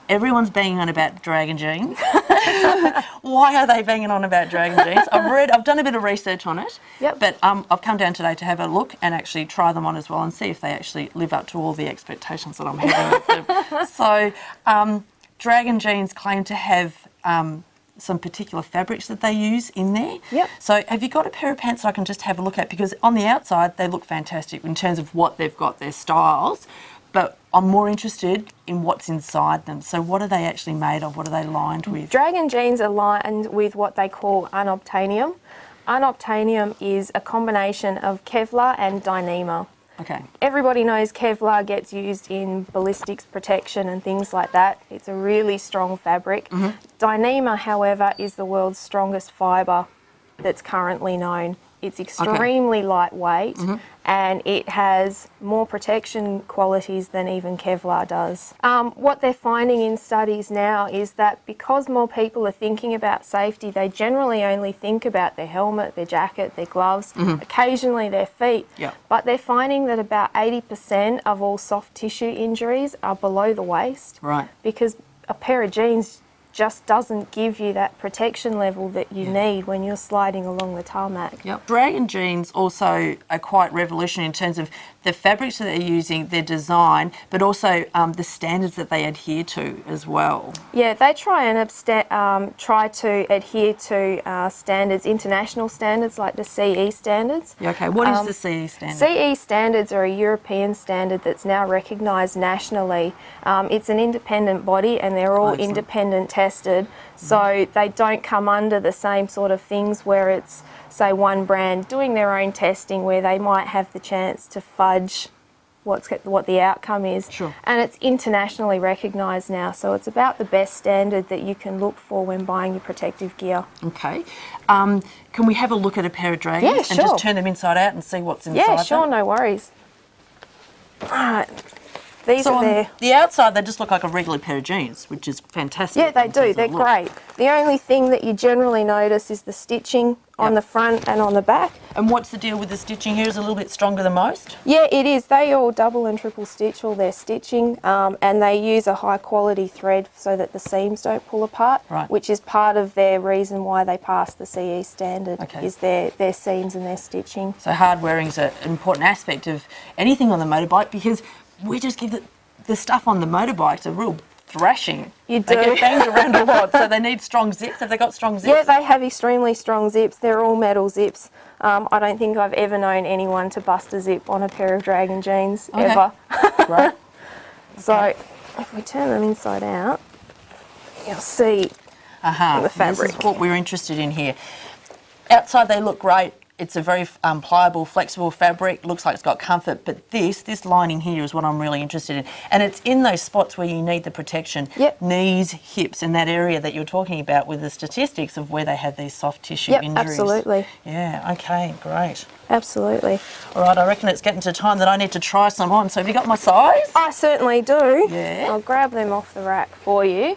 everyone's banging on about Dragon jeans. Why are they banging on about Dragon jeans? I've done a bit of research on it, but I've come down today to have a look and actually try them on as well and see if they actually live up to all the expectations that I'm having with them. So, Dragon jeans claim to have some particular fabrics that they use in there. So have you got a pair of pants that I can just have a look at? Because on the outside, they look fantastic in terms of what they've got, their styles, but I'm more interested in what's inside them. So what are they actually made of? What are they lined with? Dragon jeans are lined with what they call unobtainium. Unobtainium is a combination of Kevlar and Dyneema. Okay. Everybody knows Kevlar gets used in ballistics protection and things like that. It's a really strong fabric. Dyneema, however, is the world's strongest fibre that's currently known. It's extremely lightweight and it has more protection qualities than even Kevlar does. What they're finding in studies now is that because more people are thinking about safety, they generally only think about their helmet, their jacket, their gloves, occasionally their feet. But they're finding that about 80% of all soft tissue injuries are below the waist. Because a pair of jeans just doesn't give you that protection level that you need when you're sliding along the tarmac. Dragon jeans also are quite revolutionary in terms of the fabrics that they're using, their design, but also the standards that they adhere to as well. Yeah, they try and try to adhere to standards, international standards like the CE standards. Okay, what is the CE standard? CE standards are a European standard that's now recognised nationally. It's an independent body and they're all independent tested, so they don't come under the same sort of things where it's, say, one brand doing their own testing where they might have the chance to fudge what the outcome is. And it's internationally recognised now, so it's about the best standard that you can look for when buying your protective gear. Okay. Can we have a look at a pair of Dragons and just turn them inside out and see what's inside them? Yeah, sure, no worries. Alright. These are on the outside, they just look like a regular pair of jeans, which is fantastic. Yeah, they do. They're great. The only thing that you generally notice is the stitching on the front and on the back. And what's the deal with the stitching here? Is it a little bit stronger than most? Yeah, it is. They all double and triple stitch all their stitching, and they use a high quality thread so that the seams don't pull apart, which is part of their reason why they pass the CE standard, is their seams and their stitching. So hard wearing is an important aspect of anything on the motorbike, because we just give the stuff on the motorbikes a real thrashing. You do. They get banged around a lot, so they need strong zips. Have they got strong zips? Yeah, they have extremely strong zips. They're all metal zips. I don't think I've ever known anyone to bust a zip on a pair of Dragon jeans, ever. Right. So if we turn them inside out, you'll see the fabric. This is what we're interested in here. Outside they look great. It's a very pliable, flexible fabric. Looks like it's got comfort, but this lining here is what I'm really interested in. And it's in those spots where you need the protection. Knees, hips, and that area that you're talking about with the statistics of where they have these soft tissue injuries. Absolutely. Yeah, okay, great. Absolutely. All right, I reckon it's getting to time that I need to try some on. So have you got my size? I certainly do. Yeah. I'll grab them off the rack for you.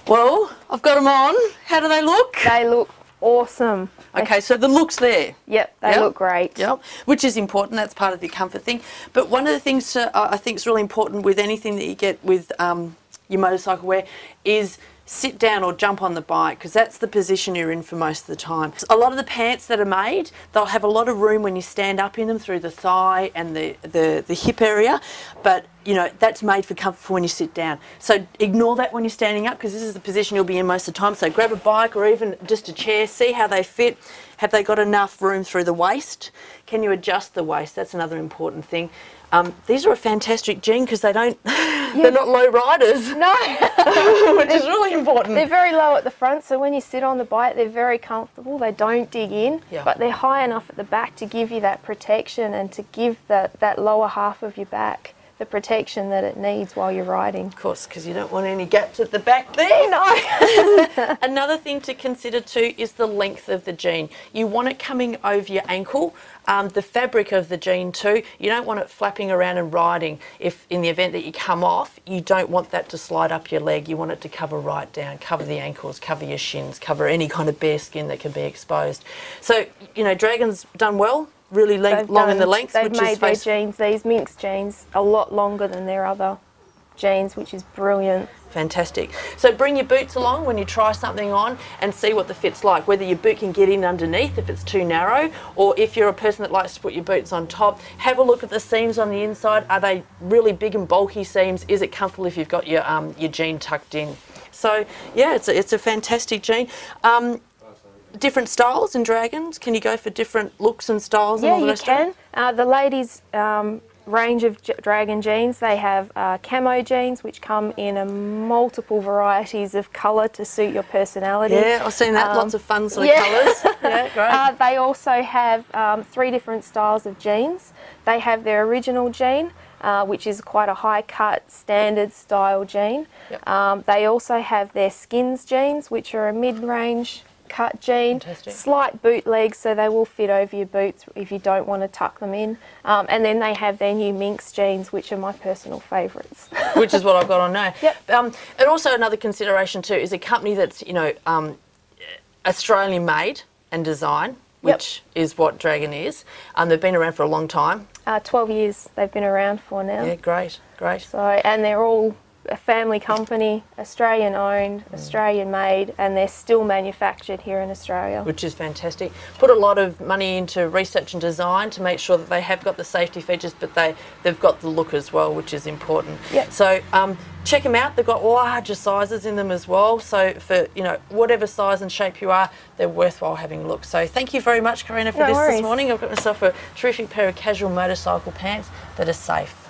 Well, I've got them on. How do they look? They look awesome. Okay, so the look's there. Yep, they look great. Yep, which is important. That's part of the comfort thing. But one of the things I think is really important with anything that you get with your motorcycle wear is sit down or jump on the bike, because that's the position you're in for most of the time. A lot of the pants that are made, they'll have a lot of room when you stand up in them through the thigh and the hip area, but you know, that's made for comfort for when you sit down. So ignore that when you're standing up, because this is the position you'll be in most of the time. So grab a bike or even just a chair, see how they fit. Have they got enough room through the waist? Can you adjust the waist? That's another important thing. These are a fantastic jean because they don't, they're not low riders. No. Which is really important. They're very low at the front, so when you sit on the bike, they're very comfortable. They don't dig in, but they're high enough at the back to give you that protection and to give that lower half of your back the protection that it needs while you're riding. Of course, because you don't want any gaps at the back there. No. Another thing to consider too is the length of the jean. You want it coming over your ankle. The fabric of the jean too, you don't want it flapping around and riding. If in the event that you come off, you don't want that to slide up your leg. You want it to cover right down, cover the ankles, cover your shins, cover any kind of bare skin that can be exposed. So, you know, Dragon's done well. Really long in the length. They've made their jeans, these Minx jeans, a lot longer than their other jeans, which is brilliant. Fantastic. So bring your boots along when you try something on and see what the fit's like, whether your boot can get in underneath if it's too narrow, or if you're a person that likes to put your boots on top, have a look at the seams on the inside. Are they really big and bulky seams? Is it comfortable if you've got your jean tucked in? So yeah, it's a fantastic jean. Different styles in Dragons? Can you go for different looks and styles? Yeah, and all the you rest of it? can. The ladies' range of Dragon jeans, they have camo jeans, which come in multiple varieties of colour to suit your personality. Yeah, I've seen that. Lots of fun sort of colours. Yeah, great. They also have 3 different styles of jeans. They have their original jean, which is quite a high cut standard style jean. Yep. They also have their skins jeans, which are a mid-range cut jean. Fantastic. Slight bootlegs, so they will fit over your boots if you don't want to tuck them in. And then they have their new Minx jeans, which are my personal favourites. Which is what I've got on now. Yep. And also another consideration too is a company that's, you know, Australian made and design, which is what Dragon is. They've been around for a long time. 12 years they've been around for now. Yeah, great, great. So, and they're all a family company, Australian owned, Australian made, and they're still manufactured here in Australia. Which is fantastic. Put a lot of money into research and design to make sure that they have got the safety features, but they've got the look as well, which is important. Yep. So check them out. They've got larger sizes in them as well. So for, you know, whatever size and shape you are, they're worthwhile having a look. So thank you very much, Karina, for this morning. I've got myself a terrific pair of casual motorcycle pants that are safe.